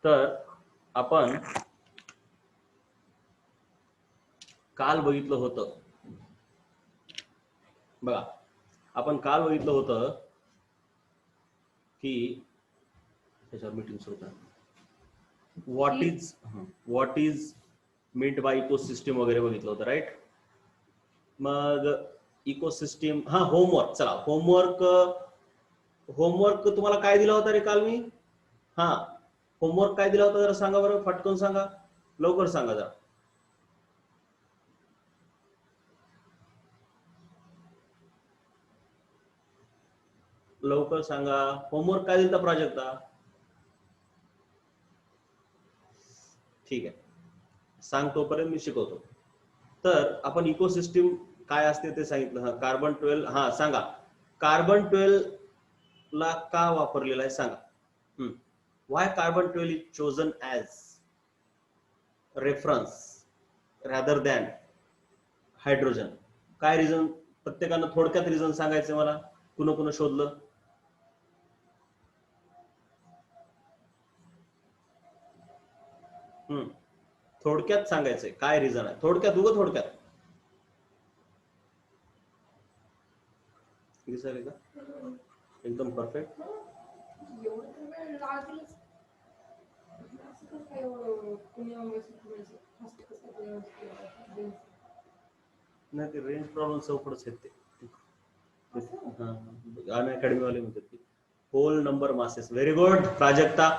तर आपण काल बघितलं होतं बघा, आपण काल बघितलं होतं की त्याच्यावर मीटिंग सुरू करा. What is meant by ecosystem वगैरे बघितलं होतं, राईट? मग इकोसिस्टीम, हा होमवर्क, चला होमवर्क तुम्हाला काय दिला होता रे काल मी? हा, होमवर्क काय दिला होता जरा सांगा बरं, फटकन सांगा, लवकर सांगा जरा. लवकर सांगा, होमवर्क काय दिला प्रोजेक्टचा? ठीक आहे, सांग तोपर्यंत मी शिकवतो. तर आपण इकोसिस्टीम काय असते ते सांगितलं. हा, कार्बन 12, हा सांगा, कार्बन 12 ला का वापरलेला आहे सांगा. Why carbon 12 is chosen as reference rather than hydrogen? काय रिझन? प्रत्येकानं थोडक्यात रिझन सांगायचं मला, कुणा शोधलं? थोडक्यात सांगायचंय काय रिझन आहे, थोडक्यात, थोडक्यात दिसायला का एकदम परफेक्ट? नाही, ते रेंज प्रॉब्लेम चौकडच आहेत ते. अनअकॅडमी वाले म्हणतात की whole number masses. Very good Prajakta.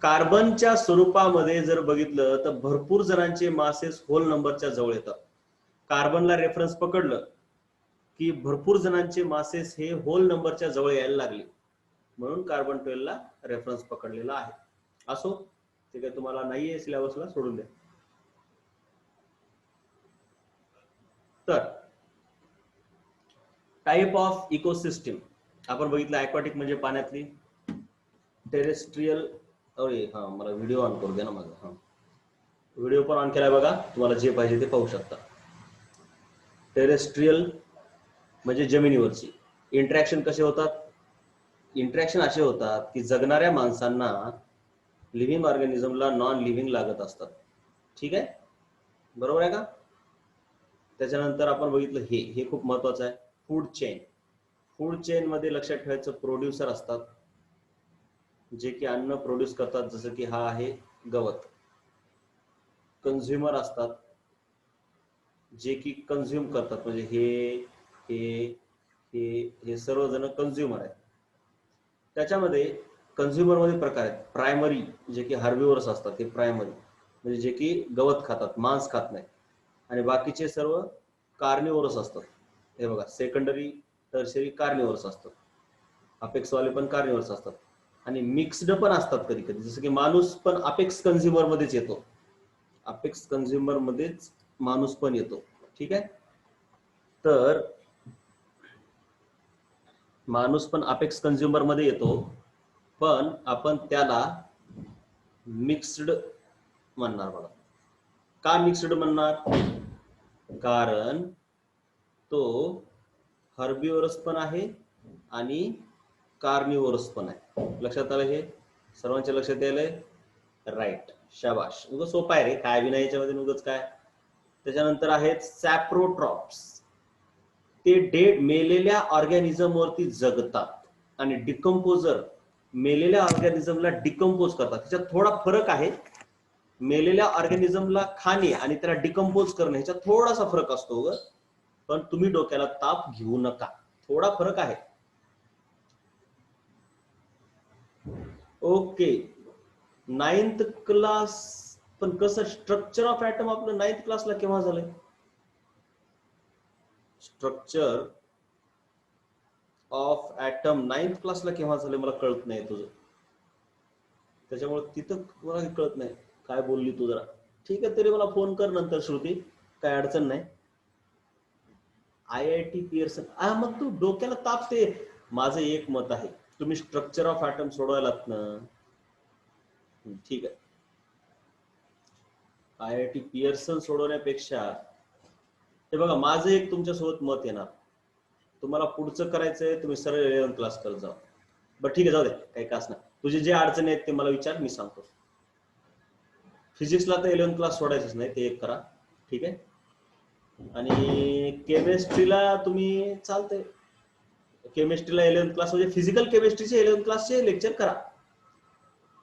कार्बनच्या स्वरूपामध्ये जर बघितलं तर भरपूर जणांचे मासेस होल नंबरच्या जवळ येतात. कार्बनला रेफरन्स पकडलं की भरपूर जणांचे मासेस हे होल नंबरच्या जवळ यायला लागले, म्हणून कार्बन 12 ला रेफरन्स पकडलेला आहे. असो, ते काय तुम्हाला नाहीये सिलेबसला, सोडून द्या. तर टाइप ऑफ इकोसिस्टीम आपण बघितलं. ॲक्वाटिक म्हणजे पाण्यातली, टेरेस्ट्रियल, अरे हा मला व्हिडिओ ऑन करू द्या ना माझा. हा, व्हिडिओ पण ऑन केलाय बघा, तुम्हाला जे पाहिजे ते पाहू शकता. टेरेस्ट्रियल म्हणजे जमिनीवरची. इंटरॅक्शन कसे होतात? इंटरॅक्शन असे होतात की जगणाऱ्या माणसांना लिव्हिंग ऑर्गॅनिझमला नॉन लिव्हिंग लागत असतात. ठीक आहे, बरोबर आहे का? त्याच्यानंतर आपण बघितलं हे खूप महत्वाचं आहे, फूड चेन. फूड चेन मध्ये लक्षात ठेवायचं, प्रोड्युसर असतात जे की अन्न प्रोड्यूस करतात, जसं की हा आहे गवत. कन्झ्युमर असतात जे की कन्झ्युम करतात, म्हणजे हे सर्वजण कन्झ्युमर आहेत. त्याच्यामध्ये कन्झ्युमर मध्ये प्रकार आहेत. प्रायमरी जे की हार्बिव्हरस असतात, ते प्रायमरी म्हणजे जे की गवत खातात, मांस खात नाही. आणि बाकीचे सर्व कार्निव्हरस असतात. हे बघा, सेकंडरी टर्शरी कार्निव्हरस असतात. अपेक्स वाले पण कार्निव्हरस असतात. आणि मिक्स्ड पण असतात कधी कधी, जसं की माणूस पण अपेक्स कन्झ्युमर मध्येच येतो. अपेक्स कन्झ्युमर मध्येच माणूस पण येतो. ठीक आहे, तर माणूस पण अपेक्स कन्झ्युमर मध्ये येतो, पण आपण त्याला मिक्स्ड म्हणणार. बघा, का मिक्स्ड म्हणणार? कारण तो हर्बिव्हरस पण आहे आणि कार्निव्हरस पण आहे. लक्षात आलं? हे सर्वांच्या लक्षात यायलंय? राईट, शाबाश. उगाच सोपं आहे रे, काय बी नाही याच्यामध्ये, उगाच काय. त्याच्यानंतर आहेत सॅप्रोट्रॉप्स. ते डेड मेलेल्या ऑर्गॅनिझम वरती जगतात आणि डिकम्पोजर मेलेल्या ऑर्गॅनिझमला डिकम्पोज करतात. त्याच्यात थोडा फरक आहे. मेलेल्या ऑर्गॅनिझमला खाणे आणि त्याला डिकम्पोज करणे ह्याच्यात थोडासा फरक असतो, पण तुम्ही डोक्याला ताप घेऊ नका, थोडा फरक आहे. Okay, 9th class. पण कसं स्ट्रक्चर ऑफ ऍटम आपलं 9th क्लासला केव्हा झालंय? स्ट्रक्चर ऑफ ऍटम 9th क्लासला केव्हा झालंय मला कळत नाही तुझं. त्याच्यामुळे तिथं मला कळत नाही काय बोलली तू जरा. ठीक आहे, तरी मला फोन कर नंतर श्रुती, काय अडचण नाही. IIT पिअर्सन, मग तू डोक्याला ताप. ते माझं एक मत आहे, तुम्ही स्ट्रक्चर ऑफ ऍटम सोडवायलात ना. ठीक आहे, IIT पिअर्सन सोडवण्यापेक्षा हे बघा, माझं एक तुमच्यासोबत मत येणार. तुम्हाला पुढचं करायचंय, तुम्ही सरळ 11th क्लास करत जा. बरं ठीक आहे, जाऊ दे, काही कास नाही. तुझे जे अडचणी आहेत ते मला विचार, मी सांगतो. फिजिक्सला तर 11th क्लास सोडायचंच नाही, ते एक करा, ठीक आहे. आणि केमिस्ट्रीला तुम्ही चालतंय, केमिस्ट्रीला 11th क्लास म्हणजे फिजिकल केमिस्ट्रीचे 11th क्लासचे लेक्चर करा.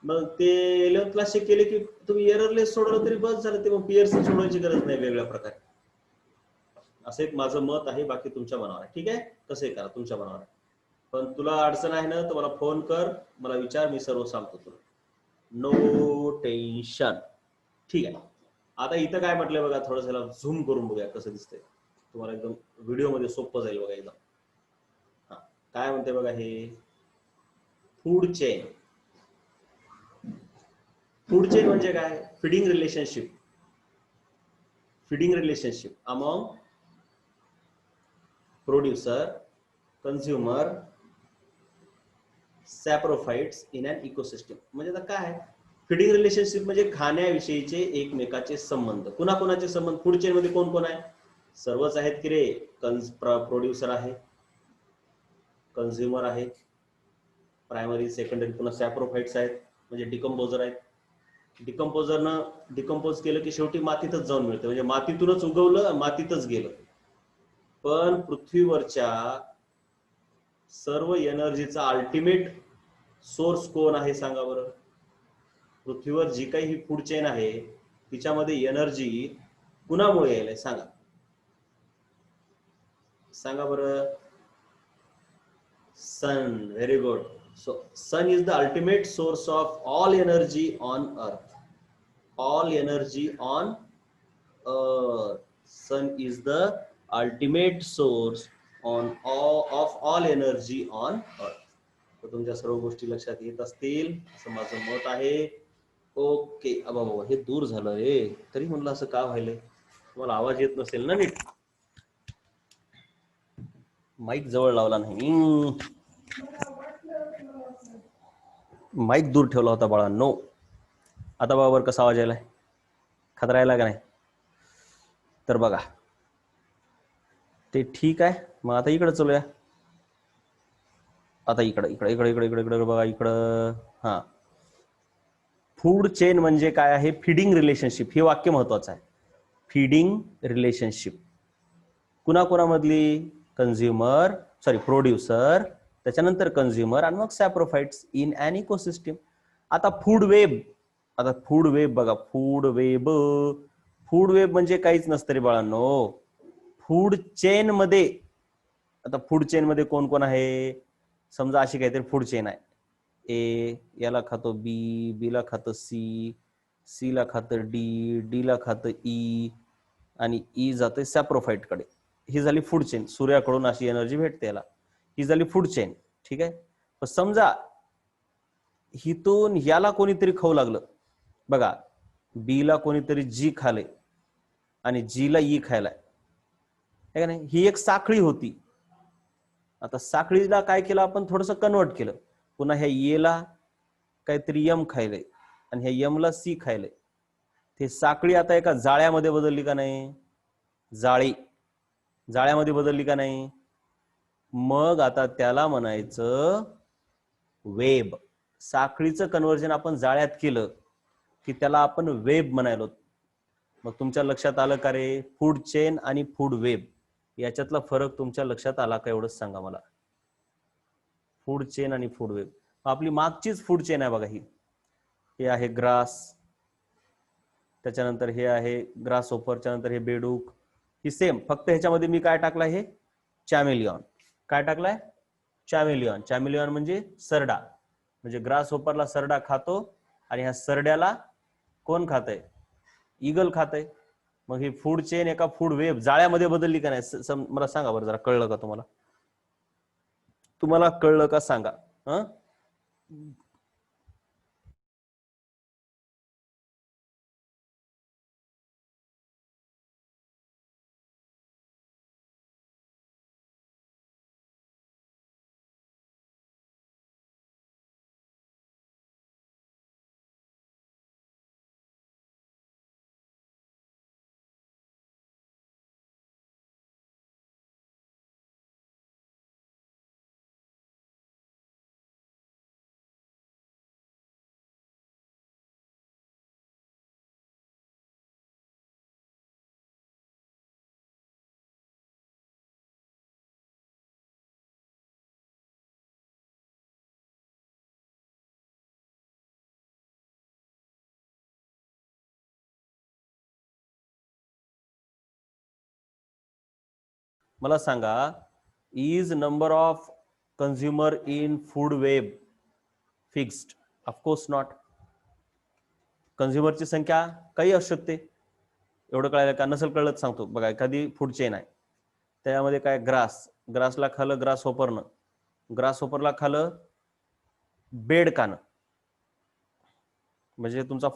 मग ते 11th क्लासचे केले की तुम्ही एररलेस सोडवलं तरी बस झालं, ते मग पिअर्सन सोडवायची गरज नाही वेगळ्या प्रकारे. असं एक माझं मत आहे, बाकी तुमच्या मनावर आहे, ठीक आहे. कसंही करा, तुमच्या मनावर आहे. पण तुला अडचण आहे ना तर मला फोन कर, मला विचार, मी सर्व सांगतो तुला, नो टेन्शन, ठीक आहे. आता इथं काय म्हटलंय बघा, थोडं झूम करून बघूया कसं दिसतंय तुम्हाला, एकदम व्हिडिओ मध्ये सोपं जाईल बघा एकदम. हा, काय म्हणते बघा हे, फूड चेन. फूड चेन म्हणजे काय, feeding relationship, feeding relationship among producer, consumer, saprophytes in an ecosystem. म्हणजे आता काय, फीडिंग रिलेशनशिप म्हणजे खाण्याविषयीचे एकमेकाचे संबंध. कुणाकुणाचे संबंध, फूड चेन मध्ये कोण कोण आहे, सर्वच आहेत की रे. प्रोड्युसर आहे, कंझ्युमर आहे, प्रायमरी सेकंडरी, पुन्हा सॅप्रोफाइट्स आहेत म्हणजे डिकम्पोजर आहेत. डिकम्पोजरनं डिकम्पोज केलं की शेवटी मातीतच जाऊन मिळतं, म्हणजे मातीतूनच उगवलं मातीतच गेलं. पण पृथ्वीवरच्या सर्व एनर्जीचा अल्टिमेट सोर्स कोण आहे सांगा बरं. पृथ्वीवर जी काही ही फूड चेन आहे तिच्यामध्ये एनर्जी कुणामुळे यायला सांगा, सांगा बरं. Sun, very good. So sun is the ultimate source of all energy on earth, all energy on earth. Sun is the ultimate source of all energy on earth. तर तुमच्या सर्व गोष्टी लक्षात येत असतील असं माझं मत आहे. ओके. अबा बाबा हे दूर झालं रे, तरी म्हणलं असं का व्हायलंय, तुम्हाला आवाज येत नसेल ना नीट, माईक जवळ लावला नाही, माईक दूर ठेवला होता बाळांनो. आता बाबावर कसा आवाज यायलाय, खतरायला का नाही. तर बघा ते ठीक आहे. मग आता इकडे चलूया, आता इकडे इकडे इकडे इकडे इकडे इकडे बघा इकडं. हा, फूड चेन म्हणजे काय आहे, फीडिंग रिलेशनशिप. हे वाक्य महत्वाचं आहे, फीडिंग रिलेशनशिप. कुणाकुणामधली, कंझ्युमर, सॉरी प्रोड्युसर, त्याच्यानंतर कंझ्युमर आणि मग सॅप्रोफाइट्स इन अन इकोसिस्टम. आता फूड वेब, आता फूड वेब बघा, फूड वेब, फूड वेब म्हणजे काहीच नसतं रे बाळांनो. फूड चेन मध्ये, आता फूड चेन मध्ये कोण कोण आहे, समजा अशी काहीतरी फूड चेन आहे, ए याला खातो बी, बी ला खातं सी, सी ला खातं डी, डी ला खातं ई, आणि ई जाते सॅप्रोफाइट कडे. ही झाली फूड चेन, सूर्याकडून अशी एनर्जी भेटते याला, ही झाली फूड चेन, ठीक आहे. पण समजा हिथून याला कोणीतरी खाऊ लागलं बघा, बी ला कोणीतरी जी खाले आणि जी ला ई खायलाय, है का नाही. ही एक साखळी होती. आता साखळीला काय केलं आपण, थोडस कन्वर्ट केलं. पुन्हा ह्या येला काहीतरी यम खायलंय आणि ह्या यमला सी खायलंय. ते साखळी आता एका जाळ्यामध्ये बदलली का नाही, जाळी जाळ्यामध्ये बदलली का नाही. मग आता त्याला म्हणायचं वेब. साखळीचं कन्व्हर्जन आपण जाळ्यात केलं की त्याला आपण वेब म्हणायलो. मग तुमच्या लक्षात आलं का रे, फूड चेन आणि फूड वेब याच्यातला फरक तुमच्या लक्षात आला का, एवढंच सांगा मला. फूड चेन आणि फूड वेब, आपली मागचीच फूड चेन आहे बघा ही. हे आहे ग्रास, त्याच्यानंतर हे आहे ग्रास ओपरच्या नंतर हे बेडूक, ही सेम, फक्त ह्याच्यामध्ये मी काय टाकलाय, हे चॅमेलियॉन. काय टाकलाय, चॅमेलियॉन. चॅमेलियॉन म्हणजे सरडा, म्हणजे ग्रास ओपरला सरडा खातो आणि ह्या सरड्याला कोण खातंय, ईगल खातंय. मग ही फूड चेन एका फूड वेब जाळ्यामध्ये बदलली का नाही, मला सांगा बरं जरा, कळलं का तुम्हाला, तुम्हाला कळलं का सांगा. मला सांगा, is number of consumer in food web fixed? Of course not. कंझ्युमरची संख्या काही असू शकते. एवढं कळायला का? नसेल कळलं सांगतो बघा. एखादी फूड चेन आहे, त्यामध्ये काय ग्रासला खालं ग्रास होपरनं, ग्रास होपरला खालं बेडकानं म्हणजे तुमचा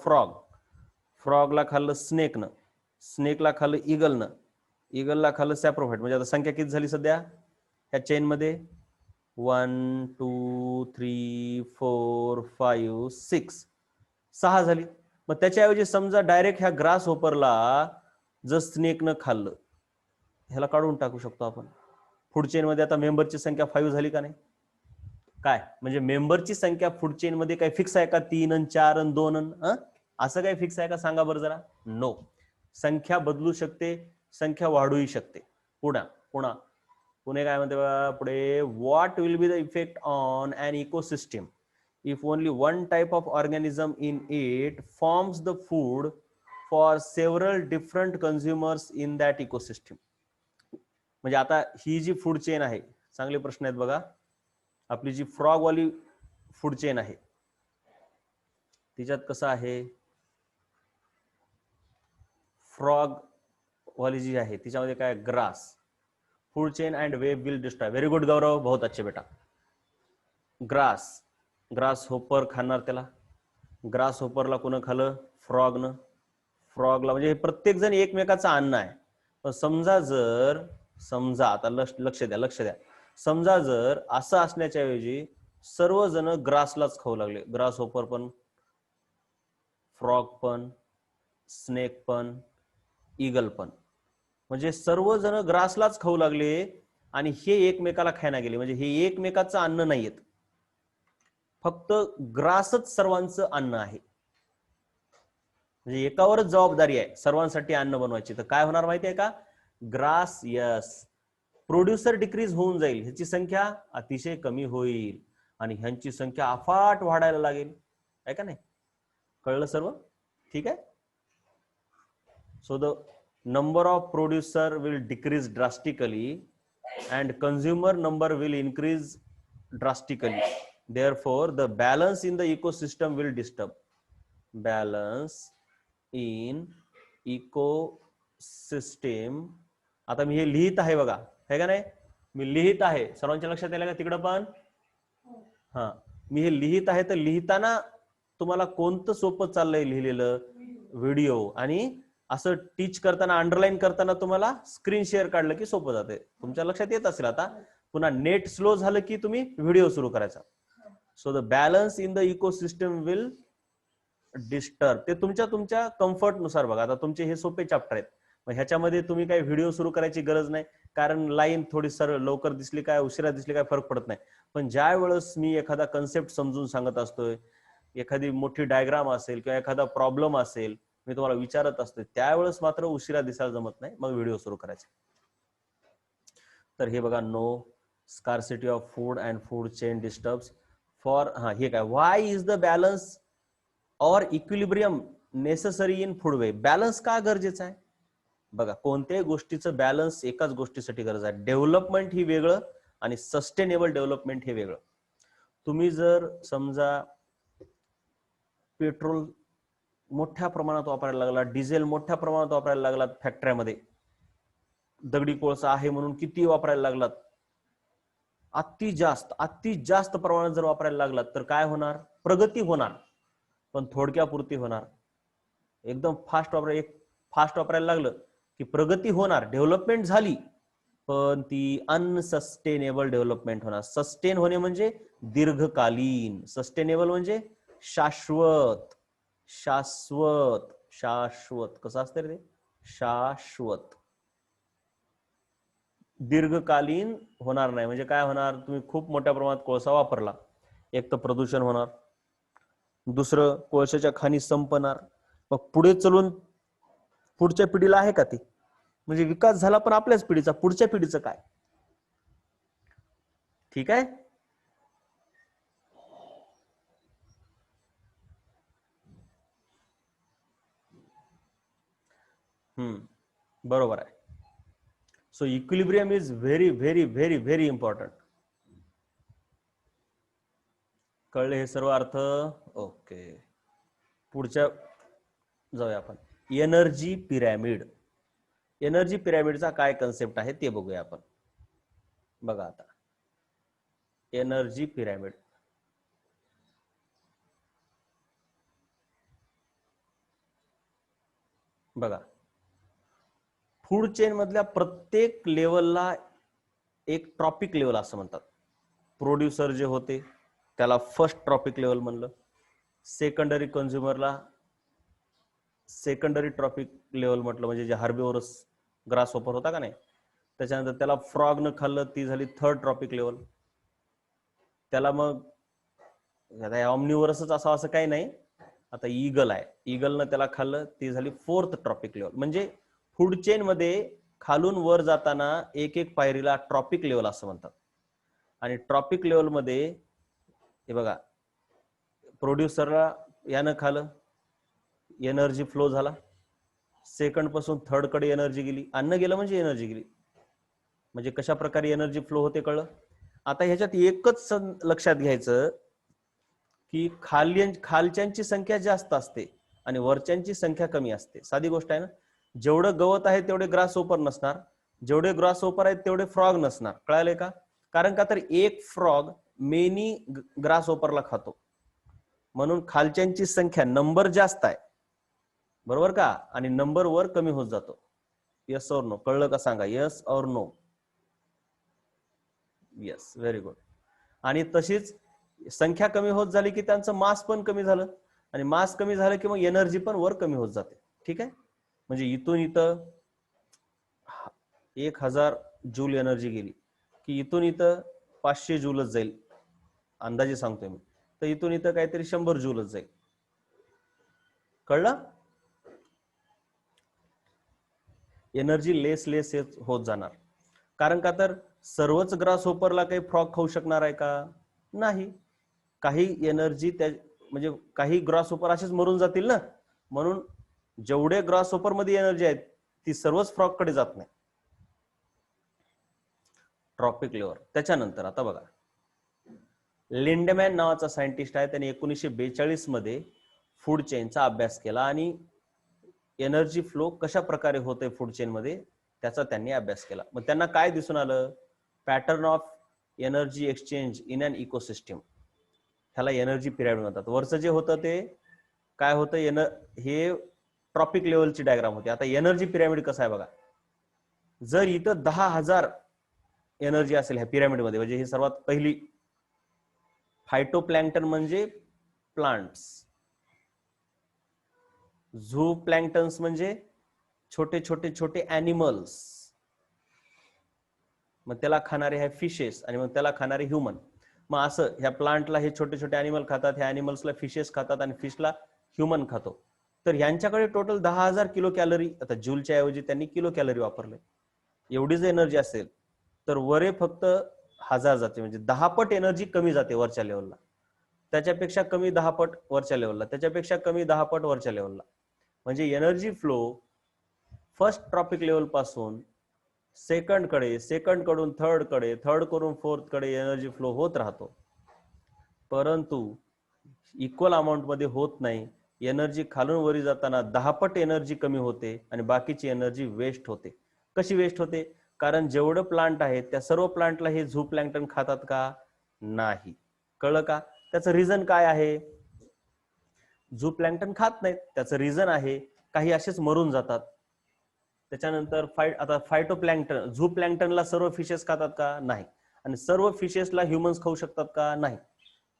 फ्रॉगला खाल्लं स्नेकनं, स्नेकला खाल्लं इगलला खाल्लं सॅप्रोफाइट. म्हणजे आता संख्या किती झाली सध्या ह्या चेनमध्ये? 1 2 3 4 5 6, 6 झाली. मग त्याच्याऐवजी समजा डायरेक्ट ह्या ग्रास होपरला जर स्नेकनं खाल्लं, ह्याला काढून टाकू शकतो आपण. फूड चेनमध्ये आता मेंबरची संख्या 5 झाली का नाही? काय म्हणजे मेंबरची संख्या फूड चेन मध्ये काही फिक्स आहे का? 3 आणि 4 आणि 2 आणि असं काही फिक्स आहे का? सांगा बरं जरा. नो. संख्या बदलू शकते, संख्या वाढूही शकते. पुणे काय म्हणते पुढे? What will be the effect on an ecosystem if only one type of organism in it forms the food for several different consumers in that ecosystem. म्हणजे आता ही जी फूड चेन आहे, चांगले प्रश्न आहेत बघा. आपली जी फ्रॉगवाली फूड चेन आहे तिच्यात कसं आहे, फ्रॉग वाली जी आहे तिच्यामध्ये काय? Grass. Food chain and web will destroy. Very good Gaurav, बहुत अच्छे बेटा. ग्रास होपर खाणार त्याला. ग्रास होपरला कोण खाल्लं? फ्रॉगनं. फ्रॉगला म्हणजे प्रत्येक जण एकमेकाचं अन्न आहे. पण समजा आता लक्ष द्या, समजा जर असं असण्याच्या ऐवजी सर्वजण ग्रासलाच खाऊ लागले, ग्रास होपर पण, फ्रॉग पण, स्नेक पण, ईगल पण, म्हणजे सर्वजण ग्रासलाच खाऊ लागले आणि हे एकमेकाला खायला गेले. म्हणजे हे एकमेकाचं अन्न नाहीयेत, फक्त ग्रासच सर्वांचं अन्न आहे. म्हणजे एकावरच जबाबदारी आहे सर्वांसाठी अन्न बनवायची. तर काय होणार माहिती आहे का? ग्रास, यस, प्रोड्युसर डिक्रीज होऊन जाईल, ह्याची संख्या अतिशय कमी होईल आणि ह्यांची संख्या अफाट वाढायला लागेल. आहे का नाही? कळलं सर्व? ठीक आहे. So the number of producer will decrease drastically and consumer number will increase drastically. Therefore the balance in the ecosystem will disturb. Balance in ecosystem. आता मी हे लिहित आहे बघा, है का नाही? मी लिहित आहे, सर्वांच्या लक्षात आलं का तिकडं पण? हा, मी हे लिहित आहे. तर लिहिताना तुम्हाला कोणतं सोपं चाललंय लिहिलेलं? व्हिडिओ. आणि असं टीच करताना, अंडरलाईन करताना तुम्हाला स्क्रीन शेअर काढलं की सोपं जाते. तुमच्या लक्षात येत असेल आता. पुन्हा नेट स्लो झालं की तुम्ही व्हिडिओ सुरू करायचा. So the balance in the ecosystem will disturb. ते तुमच्या कम्फर्ट नुसार बघा. आता तुमचे हे सोपे चॅप्टर आहेत, मग ह्याच्यामध्ये तुम्ही काही व्हिडिओ सुरू करायची गरज नाही, कारण लाईन थोडी सरळ लवकर दिसली काय उशिरा दिसली काय फरक पडत नाही. पण ज्या वेळेस मी एखादा कन्सेप्ट समजून सांगत असतोय, एखादी मोठी डायग्राम असेल किंवा एखादा प्रॉब्लेम असेल, मी तुम्हाला विचारत असतो, त्यावेळेस मात्र उशिरा दिसायला जमत नाही, मग व्हिडिओ सुरू करायचा. तर हे बघा, no scarcity of food and food chain disturbs for, हे काय? व्हाय इज द बॅलन्स और equilibrium necessary in food web? Balance का गरजेचं आहे? बघा, कोणत्याही गोष्टीचं बॅलन्स एकाच गोष्टीसाठी गरज आहे. डेव्हलपमेंट ही वेगळं आणि सस्टेनेबल डेव्हलपमेंट हे वेगळं. तुम्ही जर समजा पेट्रोल मोठ्या प्रमाणात वापरायला लागला, डिझेल मोठ्या प्रमाणात वापरायला लागलात, फॅक्टरीमध्ये दगडी कोळसा आहे म्हणून किती वापरायला लागलात, अति जास्त प्रमाणात जर वापरायला लागलात, तर काय होणार? प्रगती होणार, पण थोडक्यापुरती होणार. एकदम फास्ट वापरायला लागलं की प्रगती होणार, डेव्हलपमेंट झाली, पण ती अनसस्टेनेबल डेव्हलपमेंट होणार. सस्टेन होणे म्हणजे दीर्घकालीन, सस्टेनेबल म्हणजे शाश्वत. कसं असतं रे? शाश्वत. दीर्घकालीन होणार नाही. म्हणजे काय होणार? तुम्ही खूप मोठ्या प्रमाणात कोळसा वापरला, एक तर प्रदूषण होणार, दुसरं कोळशाच्या खाणी संपणार, मग पुढे चलून पुढच्या पिढीला आहे का ती? म्हणजे विकास झाला पण आपल्याच पिढीचा, पुढच्या पिढीचं काय? ठीक आहे. बरोबर आहे. So equilibrium is very very very very important. कळले हे सर्व अर्थ? ओके, पुढच्या जाऊया आपण. Energy pyramid. एनर्जी पिरॅमिडचा काय कन्सेप्ट आहे ते बघूया आपण. बघा आता एनर्जी पिरॅमिड. बघा, फूड चेन मधल्या प्रत्येक लेवलला एक ट्रॉपिक लेवल असं म्हणतात. प्रोड्युसर जे होते त्याला फर्स्ट ट्रॉपिक लेवल म्हणलं. सेकंडरी कंझ्युमरला सेकंडरी ट्रॉपिक लेवल म्हटलं, म्हणजे जे हार्बिवोरस ग्रास होपर होता का नाही, त्याच्यानंतर त्याला फ्रॉगनं खाल्लं, ती झाली थर्ड ट्रॉपिक लेवल. त्याला मग ऑमनिवरसच असावं असं काही नाही. आता ईगल आहे, ईगलनं त्याला खाल्लं, ती झाली फोर्थ ट्रॉपिक लेवल. म्हणजे फूड चेन मध्ये खालून वर जाताना एक एक पायरीला ट्रॉपिक लेवल असं म्हणतात. आणि ट्रॉपिक लेवल मध्ये हे बघा, प्रोड्युसरला यानं खाल्लं, एनर्जी फ्लो झाला. सेकंड पासून थर्ड कडे एनर्जी गेली, अन्न गेलं म्हणजे एनर्जी गेली. म्हणजे कशा प्रकारे एनर्जी फ्लो होते कळलं. आता ह्याच्यात एकच लक्षात घ्यायचं की खालच्यांची संख्या जास्त असते आणि वरच्यांची संख्या कमी असते. साधी गोष्ट आहे ना. जेवढं गवत आहे तेवढे ग्रास ओपर नसणार, जेवढे ग्रास ओपर आहेत तेवढे फ्रॉग नसणार. कळाले का? कारण का तर एक फ्रॉग मेनी ग्रास ओपरला खातो, म्हणून खालच्यांची संख्या नंबर जास्त आहे, बरोबर का, आणि नंबर वर कमी होत जातो. येस और नो? कळलं का सांगा, येस और नो? Yes, very good. आणि तशीच संख्या कमी होत झाली की त्यांचं मास पण कमी झालं, आणि मास कमी झालं की मग एनर्जी पण वर कमी होत जाते. ठीक आहे, म्हणजे इथून इथं 1000 जूल एनर्जी गेली की इथून इथं 500 जूलच जाईल, अंदाजे सांगतोय मी. तर इथून इथं काहीतरी 100 जूलच जाईल. कळलं? एनर्जी लेस लेस होत जाणार. कारण का तर सर्वच ग्रास होपरला काही फ्रॉग खाऊ शकणार आहे का? नाही. काही एनर्जी त्या म्हणजे काही ग्रास होपर असेच मरून जातील ना, म्हणून जेवढे ग्रास होपर मध्ये एनर्जी आहेत ती सर्वच फ्रॉग कडे जात नाही. Trophic level. त्याच्यानंतर आता बघा, लिंडमॅन नावाचा सायंटिस्ट आहे, त्याने 1942 मध्ये फूड चेनचा अभ्यास केला आणि एनर्जी फ्लो कशा प्रकारे होते फूड चेन मध्ये त्याचा त्यांनी अभ्यास केला. मग त्यांना काय दिसून आलं? Pattern of energy exchange in an ecosystem. ह्याला एनर्जी पिरॅमिड म्हणतात. वरचं जे होतं ते काय होतं? हे ट्रॉपिक लेवलची डायग्राम होती. आता एनर्जी पिरॅमिड कसं आहे बघा. जर इथं 10,000 एनर्जी असेल ह्या पिरॅमिड मध्ये, म्हणजे ही सर्वात पहिली फायटोप्लॅंक्टन म्हणजे प्लांट्स, झू प्लॅंक्टन्स म्हणजे छोटे छोटे छोटे ॲनिमल्स, मग त्याला खाणारे हे फिशेस, आणि मग त्याला खाणारे ह्युमन. मग असं ह्या प्लांटला हे छोटे छोटे ॲनिमल खातात, ह्या ॲनिमल्सला फिशेस खातात, आणि फिशला ह्युमन खातो. तर ह्यांच्याकडे टोटल 10,000 किलो कॅलरी, आता जूलच्या ऐवजी त्यांनी किलो कॅलरी वापरले. एवढी जर एनर्जी असेल तर वरे फक्त 1000 जाते, म्हणजे 10 पट एनर्जी कमी जाते वरच्या लेवलला, त्याच्यापेक्षा कमी 10 पट वरच्या लेवलला, त्याच्यापेक्षा कमी 10 पट वरच्या लेवलला. म्हणजे energy flow first trophic level पासून सेकंड कडे, सेकंड कडून थर्ड कडे, थर्ड कडून फोर्थ कडे एनर्जी फ्लो होत राहतो, परंतु इक्वल अमाऊंट मध्ये होत नाही. एनर्जी खालून वरी जाताना 10 पट एनर्जी कमी होते आणि बाकीची एनर्जी वेस्ट होते. कशी वेस्ट होते? कारण जेवढं प्लांट आहे त्या सर्व प्लांटला हे झू प्लॅंक्टन खातात का? नाही. कळलं का? त्याचं रिझन काय आहे? झू प्लॅंक्टन खात नाहीत, त्याचं रिझन आहे काही असेच मरून जातात. त्याच्यानंतर आता फायटोप्लॅंक्टन, झू प्लॅंक्टनला सर्व फिशेस खातात का? नाही. आणि सर्व फिशेसला ह्युमन्स खाऊ शकतात का? नाही.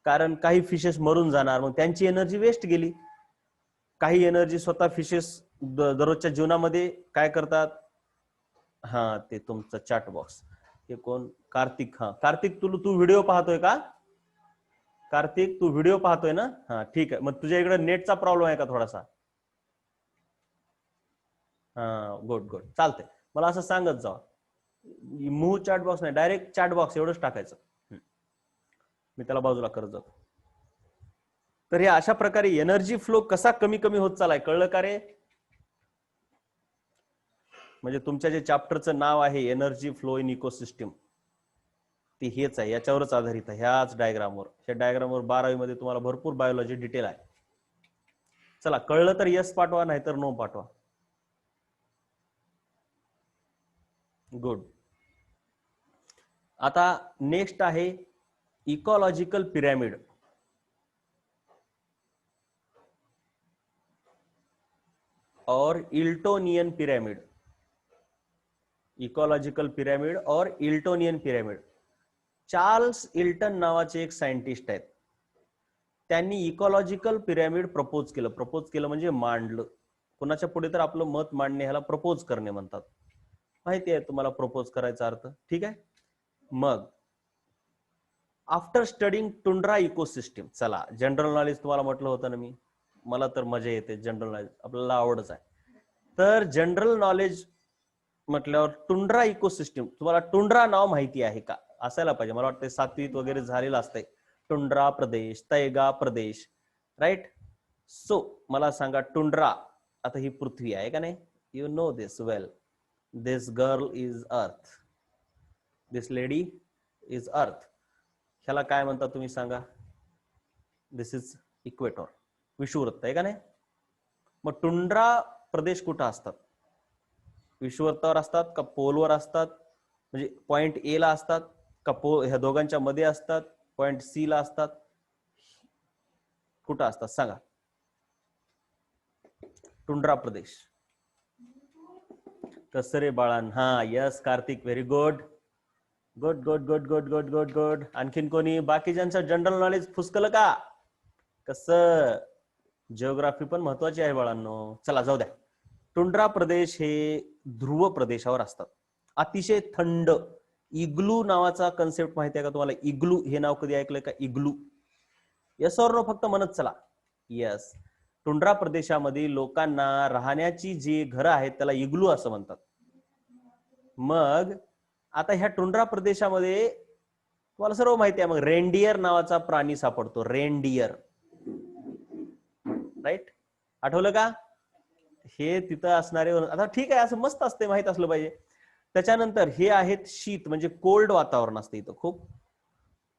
कारण काही फिशेस मरून जाणार, मग त्यांची एनर्जी वेस्ट गेली. काही एनर्जी स्वतः फिशेस दररोजच्या जीवनामध्ये काय करतात? हा, ते तुमचं चॅट बॉक्स. हे कोण? कार्तिक. हा कार्तिक, तू व्हिडिओ पाहतोय का? कार्तिक, तू व्हिडिओ पाहतोय ना? हा ठीक आहे. मग तुझ्या इकडे नेटचा प्रॉब्लेम आहे का थोडासा? हा, गुड गुड, चालतंय. मला असं सांगत जा, मूव चॅट बॉक्स नाही, डायरेक्ट चॅट बॉक्स एवढंच टाकायचं. मी त्याला बाजूला करत जातो. तर हे अशा प्रकारे एनर्जी फ्लो कसा कमी कमी होत चालाय, कळलं का रे? म्हणजे तुमच्या जे चॅप्टरचं नाव आहे एनर्जी फ्लो इन इकोसिस्टम ते हेच आहे, याच्यावरच आधारित आहे, ह्याच डायग्रामवर. ह्या डायग्रामवर 12वी मध्ये तुम्हाला भरपूर बायोलॉजी डिटेल आहे. चला, कळलं तर यस पाठवा, नाहीतर नो पाठवा. गुड. आता नेक्स्ट आहे इकॉलॉजिकल पिरॅमिड. और इल्टोनियन पिरॅमिड. इकॉलॉजिकल पिरॅमिड और इल्टोनियन पिरॅमिड. चार्ल्स इल्टन नावाचे एक सायंटिस्ट आहेत, त्यांनी इकॉलॉजिकल पिरॅमिड प्रपोज केलं. प्रपोज केलं म्हणजे मांडलं. कोणाच्या पुढे तर आपलं मत मांडणे ह्याला प्रपोज करणे म्हणतात. माहिती आहे तुम्हाला प्रपोज करायचा अर्थ, ठीक आहे. मग आफ्टर स्टडिंग टुंड्रा इकोसिस्टम, चला जनरल नॉलेज तुम्हाला म्हटलं होतं ना मी, मला तर मजा येते जनरल नॉलेज, आपल्याला आवडच आहे. तर जनरल नॉलेज म्हटल्यावर टुंड्रा इकोसिस्टम, तुम्हाला टुंड्रा नाव माहिती आहे का? असायला पाहिजे, मला वाटतं 7वीत वगैरे झालेलं असतंय. टुंड्रा प्रदेश, तैगा प्रदेश, राईट. सो मला सांगा, टुंड्रा, आता ही पृथ्वी आहे का नाही? You know this well. This girl is earth, this lady is earth. ह्याला काय म्हणतात तुम्ही सांगा? दिस इज इक्वेटर, विषुववृत्त आहे का नाही? मग टुंड्रा प्रदेश कुठं असतात? विषुववृत्तावर असतात का पोलवर असतात? म्हणजे पॉइंट ए ला असतात का ह्या दोघांच्या मध्ये असतात? पॉइंट सी ला असतात? कुठं असतात सांगा? टुंड्रा प्रदेश. कसं रे बाळान? हा, yes Kartik, very good. Good good good good good good good. आणखीन कोणी? बाकीच्यांचं जनरल नॉलेज फुसकलं का? कसं? जिओग्राफी पण महत्वाची आहे बाळांनो. चला जाऊ द्या. टुंड्रा प्रदेश हे ध्रुव प्रदेशावर असतात, अतिशय थंड. इग्लू नावाचा कन्सेप्ट माहिती आहे का तुम्हाला? इग्लू हे नाव कधी ऐकलंय का? इग्लू. यस और नो फक्त म्हणत चला. यस. टुंड्रा प्रदेशामध्ये लोकांना राहण्याची जी घरं आहेत त्याला इग्लू असं म्हणतात. मग आता ह्या टुंड्रा प्रदेशामध्ये तुम्हाला सर्व माहिती आहे, मग रेनडियर नावाचा प्राणी सापडतो. Reindeer, right? आठवलं का? हे तिथं असणारे, आता ठीक आहे, असं मस्त असते, माहित असलं पाहिजे. त्याच्यानंतर हे आहेत शीत, म्हणजे कोल्ड वातावरण असते इथं खूप.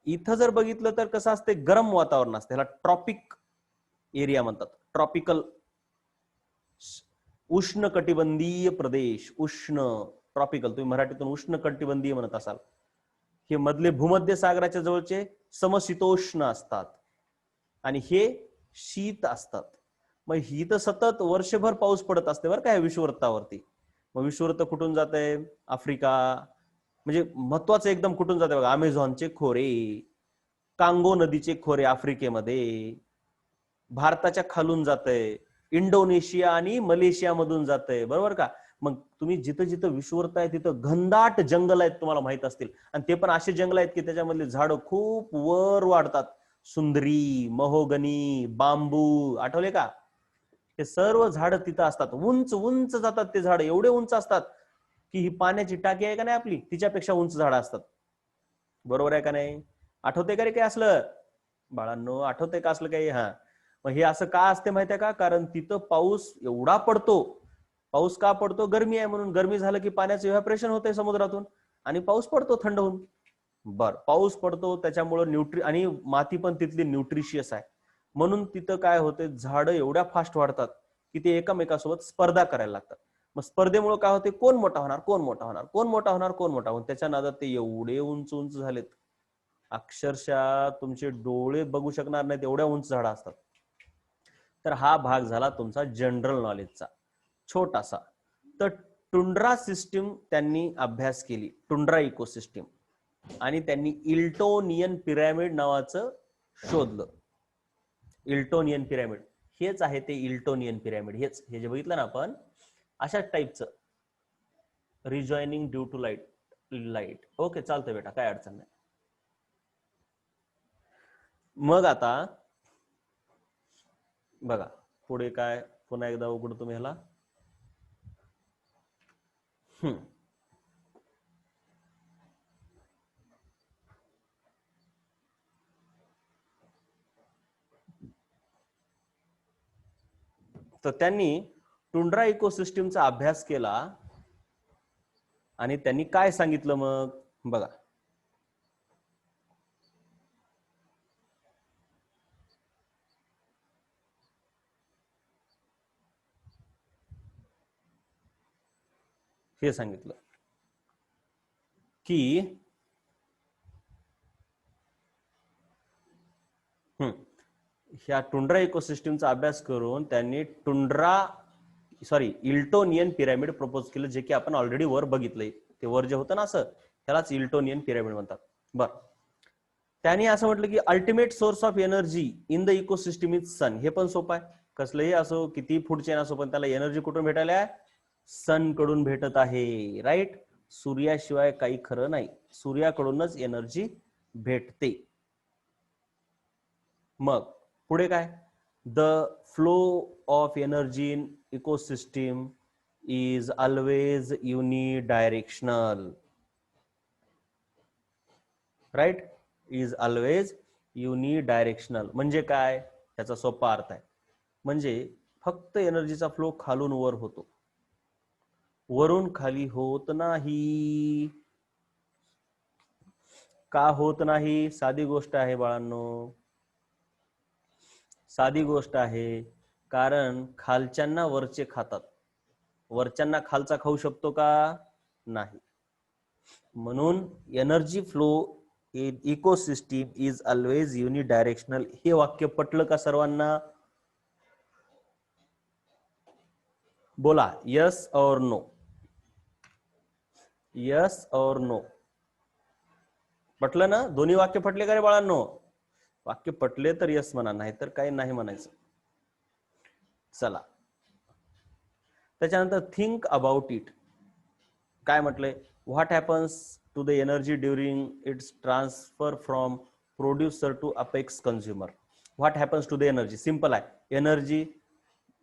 इथं जर बघितलं तर कसं असते? गरम वातावरण असते. ह्याला ट्रॉपिक एरिया म्हणतात. ट्रॉपिकल, उष्ण कटिबंधीय प्रदेश. उष्ण, ट्रॉपिकल, तुम्ही मराठीतून उष्ण कटिबंधीय म्हणत असाल. हे मधले भूमध्य सागराच्या जवळचे समशीतोष्ण असतात आणि हे शीत असतात. मग ही तर सतत वर्षभर पाऊस पडत असते बरं का विषुववृत्तावरती. मग विषुववृत्त कुठून जात आहे? आफ्रिका, म्हणजे महत्वाचं एकदम कुठून जाते बघा? अमेझॉनचे खोरे, कांगो नदीचे खोरे आफ्रिकेमध्ये, भारताच्या खालून जातंय, इंडोनेशिया आणि मलेशिया मधून जातंय, बरोबर का? मग तुम्ही जिथं जिथं विषुववृत्त आहे तिथं घनदाट जंगल आहेत, तुम्हाला माहित असतील. आणि ते पण असे जंगल आहेत की त्याच्यामधले झाडं खूप वर वाढतात. सुंदरी, महोगनी, बांबू, आठवले का? हे सर्व झाडं तिथं असतात. उंच उंच जातात ते झाडं, एवढे उंच असतात की ही पाण्याची टाकी आहे का नाही आपली, तिच्यापेक्षा उंच झाडं असतात. बरोबर आहे का नाही? आठवते का रे काय असलं बाळांनो? आठवते का असलं काही? हा. मग हे असं का असते माहितीये का? कारण तिथं पाऊस एवढा पडतो. पाऊस का पडतो? गरमी आहे म्हणून. गरमी झालं की पाण्याचं इव्हॅपोरेशन होतंय समुद्रातून आणि पाऊस पडतो थंड होऊन. बर, पाऊस पडतो त्याच्यामुळे आणि माती पण तिथली न्यूट्रिशियस आहे म्हणून तिथं काय होते? झाडं एवढ्या फास्ट वाढतात की ते एकमेकासोबत स्पर्धा करायला लागतात. मग स्पर्धेमुळे काय होते? कोण मोठा होणार, कोण मोठा होणार, कोण मोठा होणार, कोण मोठा होणार. त्याच्या नादात ते एवढे उंच उंच झालेत, अक्षरशः तुमचे डोळे बघू शकणार नाहीत, एवढ्या उंच झाडं असतात. तर हा भाग झाला तुमचा जनरल नॉलेजचा छोटासा. तर टुंड्रा सिस्टीम त्यांनी अभ्यास केली, टुंड्रा इकोसिस्टीम, आणि त्यांनी इल्टोनियन पिरॅमिड नावाचं शोधलं. इल्टोनियन पिरॅमिड हेच आहे ते. इल्टोनियन पिरॅमिड हेच, हे जे बघितलं ना आपण अशाच टाईपचं. Rejoining due to light. Okay, चालतंय बेटा, काय अडचण नाही. मग आता बघा पुढे काय, पुन्हा एकदा उघडतो मी ह्याला. तर त्यांनी टुंड्रा इकोसिस्टीमचा अभ्यास केला आणि त्यांनी काय सांगितलं मग बघा, हे सांगितलं की ह्या टुंड्रा इकोसिस्टमचा अभ्यास करून त्यांनी इल्टोनियन पिरॅमिड प्रपोज केलं, जे की आपण ऑलरेडी वर बघितलंय. ते वर जे होतं ना असं, त्यालाच इल्टोनियन पिरॅमिड म्हणतात. बरं, त्यांनी असं म्हटलं की ultimate source of energy in the ecosystem is sun. हे पण सोपं आहे, कसलंही असो, किती फूट चेन असो, पण त्याला एनर्जी कुठून भेटायला आहे? सन कडून भेटत आहे. राईट, सूर्याशिवाय काही खरं नाही, सूर्याकडूनच एनर्जी भेटते. मग पुढे काय? The flow of energy in ecosystem is always unidirectional. Right, is always unidirectional. म्हणजे काय? त्याचा सोपा अर्थ आहे, म्हणजे फक्त एनर्जीचा फ्लो खालून वर होतो, वरून खाली होत नाही. का होत नाही? साधी गोष्ट आहे बाळांनो, साधी गोष्ट आहे. कारण खालच्यांना वरचे खातात, वरच्यांना खालचा खाऊ शकतो का? नाही. म्हणून energy flow in ecosystem is always unidirectional. हे वाक्य पटलं का सर्वांना? बोला यस और नो, यस और नो. पटलं ना? दोन्ही वाक्य पटले का रे बाळांनो? वाक्य पटले तर यस म्हणा, नाही तर काही नाही म्हणायचं. चला, त्याच्यानंतर थिंक अबाउट इट. काय म्हटलंय? What happens to the energy during its transfer from producer to apex consumer. What happens to the energy? Simple आहे. Energy,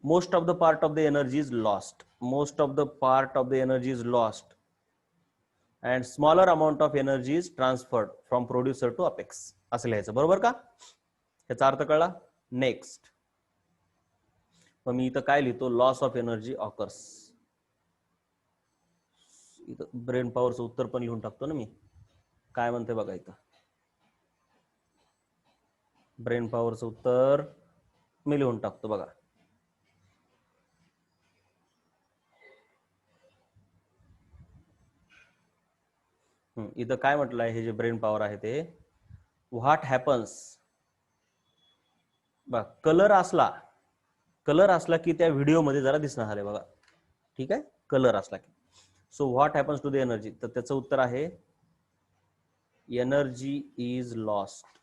most of the part of the energy is lost, most of the part of the energy is lost and smaller amount of energy is transferred from producer to apex. असं लिहायचं, बरोबर का? याचा अर्थ कळला? Next, मग मी इथं काय लिहितो? Loss of energy occurs. इथं ब्रेन पॉवरचं उत्तर पण लिहून टाकतो ना मी. काय म्हणते बघा इथं, ब्रेन पॉवरचं उत्तर मी लिहून टाकतो बघा. इथं काय म्हटलं आहे? हे जे ब्रेन पॉवर आहे ते व्हॉट हॅपन्स, बघा कलर असला, कलर असला की त्या व्हिडिओमध्ये जरा दिसणार झाले बघा, ठीक आहे, कलर असला की. So what happens to the energy, तर त्याचं उत्तर आहे energy is lost,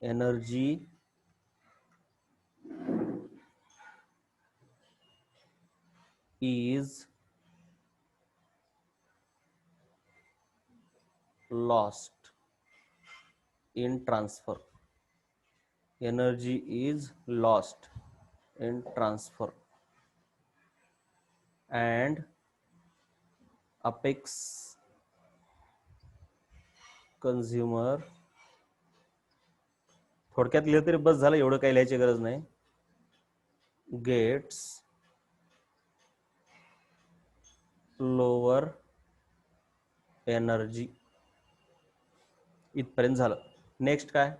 energy is lost in transfer, energy is lost in transfer and apex consumer, थोडक्यात लिहिलं तरी बस झालं, एवढं काही लिहायची गरज नाही, gets lower energy. इथपर्यंत झालं. नेक्स्ट काय?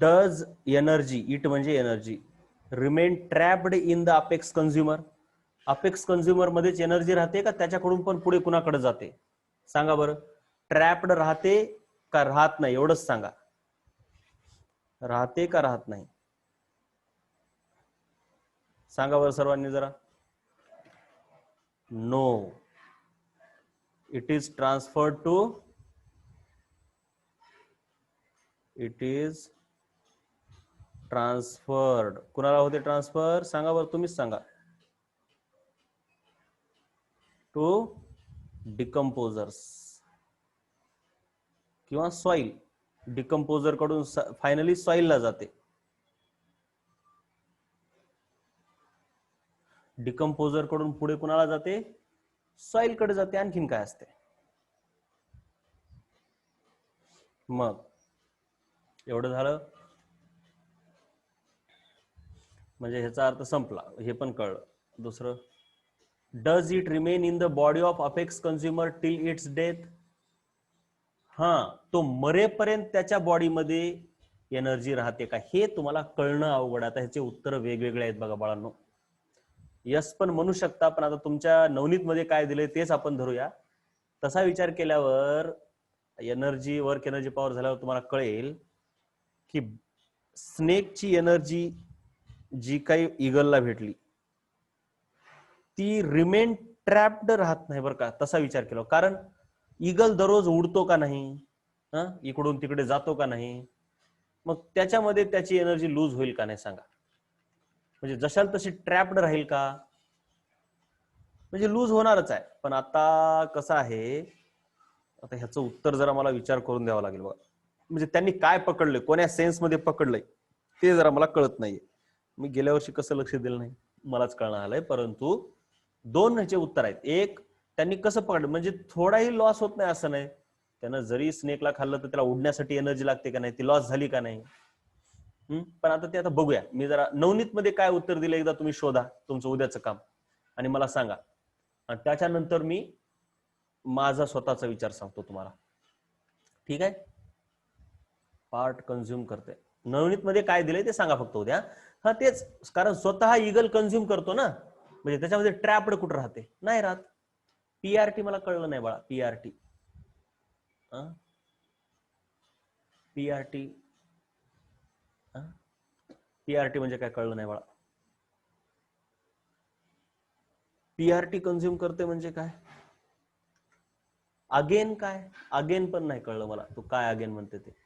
डज एनर्जी, इट म्हणजे energy, remain trapped in the apex consumer. Apex consumer मध्येच एनर्जी राहते का त्याच्याकडून पण पुढे कुणाकडे जाते? सांगा बरं. ट्रॅप्ड राहते का राहत नाही? एवढंच सांगा. राहते का राहत नाही? सांगा बरं सर्वांनी जरा. No, it is transferred to, it is transferred. कुणाला होते ट्रान्सफर? सांगा बरं, तुम्हीच सांगा. टू डिकम्पोजर्स किंवा सॉइल. डिकम्पोजर कडून फायनली सॉइलला जाते. डिकम्पोजर कडून पुढे कुणाला जाते? सॉइल कडे जाते. आणखीन काय असते? मग एवढं झालं म्हणजे ह्याचा अर्थ संपला, हे पण कळलं. दुसरं, does it remain in the body of apex consumer till it's death? हा, तो मरेपर्यंत त्याच्या बॉडीमध्ये एनर्जी राहते का, हे तुम्हाला कळणं अवघड. आता ह्याचे उत्तर वेगवेगळे आहेत बघा बाळांनो. यस पण म्हणू शकता, पण आता तुमच्या नवनीत मध्ये काय दिले तेच आपण धरूया. तसा विचार केल्यावर एनर्जी, वर्क एनर्जी, पॉवर झाल्यावर तुम्हाला कळेल की स्नेकची एनर्जी जी काही ईगलला भेटली ती रिमेन ट्रॅप्ड राहत नाही बरं का, तसा विचार केला. कारण ईगल दररोज उडतो का नाही, इकडून तिकडे जातो का नाही, मग त्याच्यामध्ये त्याची एनर्जी लूज होईल का नाही सांगा. म्हणजे जशाल तशी ट्रॅप्ड राहील का, म्हणजे लूज होणारच आहे. पण आता कसं आहे, आता ह्याचं उत्तर जरा मला विचार करून द्यावा लागेल बघा. म्हणजे त्यांनी काय पकडलंय, कोण्या सेन्स मध्ये पकडलंय ते जरा मला कळत नाहीये. मी गेल्या वर्षी कसं लक्ष दिलं नाही मलाच कळणार आलंय. परंतु दोन ह्याचे उत्तर आहेत. एक, त्यांनी कसं पकडलं, म्हणजे थोडाही लॉस होत नाही असं नाही. त्यानं जरी स्नेकला खाल्लं तर त्याला उडण्यासाठी एनर्जी लागते का नाही, ती लॉस झाली का नाही. पण आता ते आता बघूया. मी जरा नवनीत मध्ये काय उत्तर दिलं एकदा तुम्ही शोधा तुमचं उद्याचं काम आणि मला सांगा. आणि त्याच्यानंतर मी माझा स्वतःचा विचार सांगतो तुम्हाला. ठीक आहे. पार्ट कंझ्युम करते, नवनीत मध्ये काय दिलंय ते सांगा फक्त उद्या. हा तेच, कारण स्वतः ईगल कंझ्युम करतो ना, म्हणजे त्याच्यामध्ये ट्रॅप्ड कुठं राहते, नाही राहत. पीआरटी मला कळलं नाही बाळा. पीआरटी, पीआरटी, पीआरटी म्हणजे काय कळलं नाही बाळा. पीआरटी कंझ्युम करते म्हणजे काय, अगेन काय, अगेन पण नाही कळलं मला. तू काय अगेन म्हणते ते,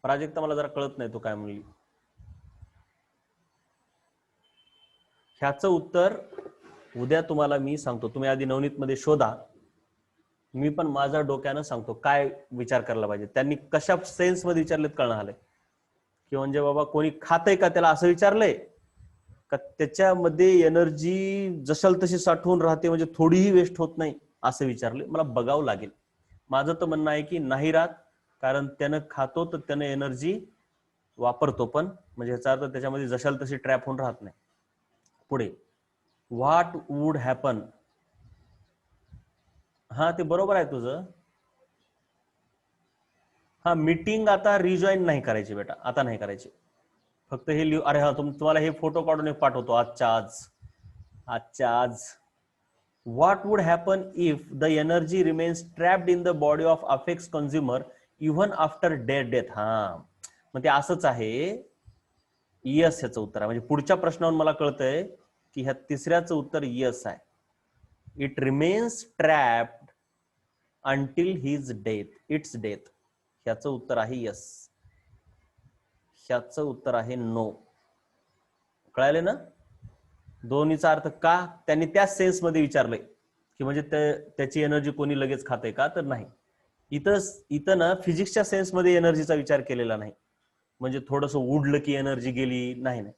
प्राजक्ता मला जरा कळत नाही तू काय म्हणली. ह्याचं उत्तर उद्या तुम्हाला मी सांगतो. तुम्ही आधी नवनीत मध्ये शोधा, मी पण माझ्या डोक्यानं सांगतो काय विचार करायला पाहिजे. त्यांनी कशा सेन्स मध्ये विचारलेत कळणार आलंय. की म्हणजे बाबा कोणी खातंय का त्याला असं विचारलंय का, त्याच्यामध्ये एनर्जी जशाल तशी साठवून राहते म्हणजे थोडीही वेस्ट होत नाही असं विचारले. मला बघावं लागेल. माझं तर म्हणणं आहे की नाही राहत, कारण त्यानं खातो तर त्यानं एनर्जी वापरतो पण, म्हणजे ह्याचा अर्थ त्याच्यामध्ये जशाल तशी ट्रॅप होऊन राहत नाही. पुढे, व्हॉट वुड हॅपन, हा ते बरोबर आहे तुझं. हा, मीटिंग आता रिजॉईन नाही करायची बेटा, आता नाही करायची. फक्त हे लिहू. अरे हा, तुम्हाला हे फोटो काढून पाठवतो आजच्या आज. What would happen if the energy remains trapped in the body of apex consumer even after their death? हा, मग ते असंच आहे. यस ह्याचं उत्तर आहे. म्हणजे पुढच्या प्रश्नावर मला कळतंय की ह्या तिसऱ्याचं उत्तर यस आहे. It remains trapped until his death, it's death. ह्याचं उत्तर आहे यस, ह्याचं उत्तर आहे नो. कळाले ना. दोन्हीचा अर्थ का, त्यांनी त्याच सेन्स मध्ये विचारलंय की म्हणजे त्याची एनर्जी कोणी लगेच खाते का, तर नाही. इथं ना फिजिक्सच्या सेन्स मध्ये एनर्जीचा विचार केलेला नाही. म्हणजे थोडस उडलं की एनर्जी गेली, नाही नाही.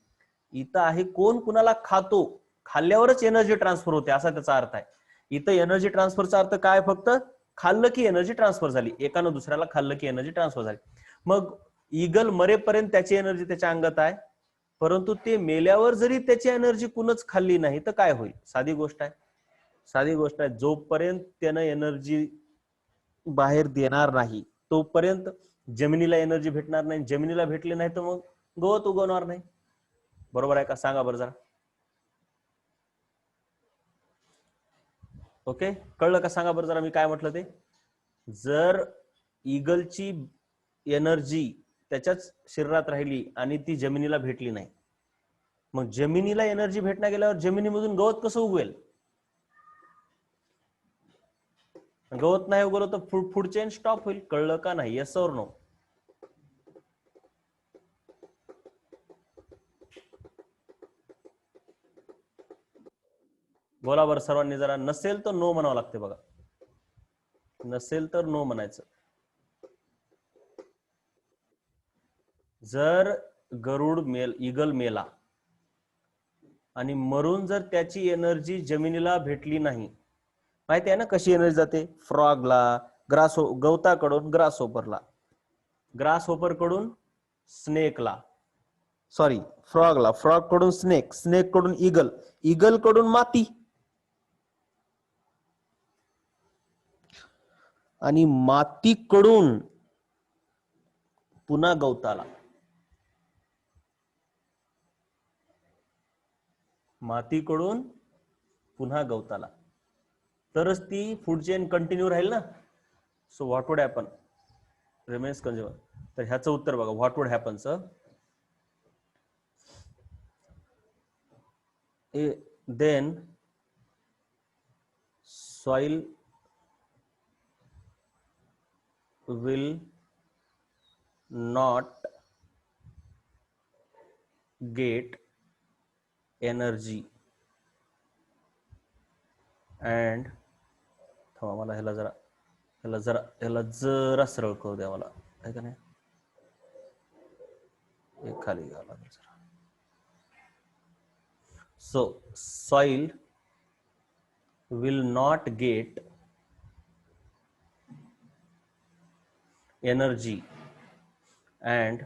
इथं आहे कोण कुणाला खातो, खाल्ल्यावरच एनर्जी ट्रान्सफर होते असा त्याचा अर्थ आहे. इथं एनर्जी ट्रान्सफरचा अर्थ काय, फक्त खाल्लं की एनर्जी ट्रान्सफर झाली, एकानं दुसऱ्याला खाल्लं की एनर्जी ट्रान्सफर झाली. मग ईगल मरेपर्यंत त्याची एनर्जी त्याच्या अंगात आहे, परंतु ते मेल्यावर जरी त्याची एनर्जी कुणच खाल्ली नाही तर काय होईल. साधी गोष्ट आहे, साधी गोष्ट आहे. जोपर्यंत त्यानं एनर्जी बाहेर देणार नाही तोपर्यंत जमिनीला एनर्जी भेटणार नाही. जमिनीला भेटली नाही तर मग गवत उगवणार नाही. बरोबर आहे का, सांगा बरं जरा. ओके, कळलं का, सांगा बरं जरा मी काय म्हटलं ते. जर ईगलची एनर्जी त्याच्याच शरीरात राहिली आणि ती जमिनीला भेटली नाही, मग जमिनीला एनर्जी भेटण्या गेल्यावर जमिनीमधून गवत कसं उगवेल. गवत नाही उगवलं तर फूड चेन स्टॉप होईल. कळलं का नाही, येस और नो. बोला बरं सर्वांनी जरा. नसेल तर नो म्हणावं लागते बघा, नसेल तर नो म्हणायचं. जर गरुड ईगल मेला आणि मरून जर त्याची एनर्जी जमिनीला भेटली नाही, माहिती आहे ना कशी एनर्जी जाते, फ्रॉगला, गवताकडून ग्रास होपरला, ग्रास होपर कडून स्नेकला, सॉरी फ्रॉगला, फ्रॉग कडून स्नेक, स्नेक कडून इगल, इगल कडून माती, आणि मातीकडून पुन्हा गवताला, मातीकडून पुन्हा गवताला, तरच ती फूड चेन कंटिन्यू राहील ना. So what would happen, remains consumer. तर ह्याचं उत्तर बघा, what would happen sir, then soil will not get energy and मला ह्याला जरा सरळ करू द्या मला, आहे का नाही, एक खाली घ्यावं लागेल जरा. So soil will not get energy and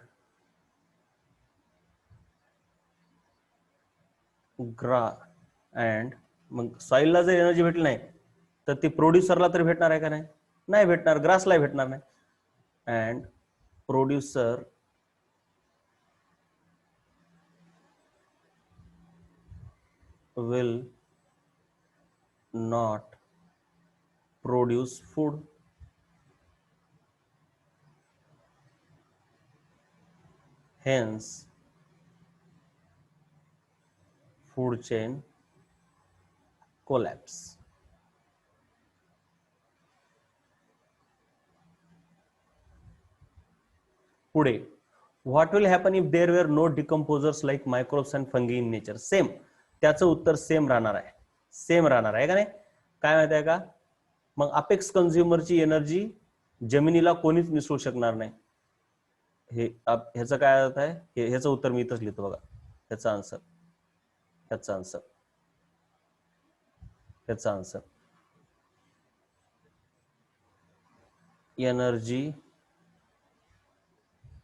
मग सॉइलला जर एनर्जी भेटली नाही तर ती प्रोड्युसरला तरी भेटणार आहे का नाही, नाही भेटणार, ग्रासला भेटणार नाही. And producer will not produce food. Hence, food chain collapse. पुढे, what will happen if there were no decomposers like microbes and fungi in nature? Same, त्याचं उत्तर सेम राहणार आहे, सेम राहणार आहे का नाही. काय माहिती आहे का, मग अपेक्स कंझ्युमरची एनर्जी जमिनीला कोणीच मिसळू शकणार नाही. हे ह्याचं काय अर्थ आहे, ह्याचं उत्तर मी इथंच लिहितो बघा, ह्याचा आन्सर, ह्याचा आन्सर, ह्याचा आन्सर, एनर्जी.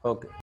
ओके.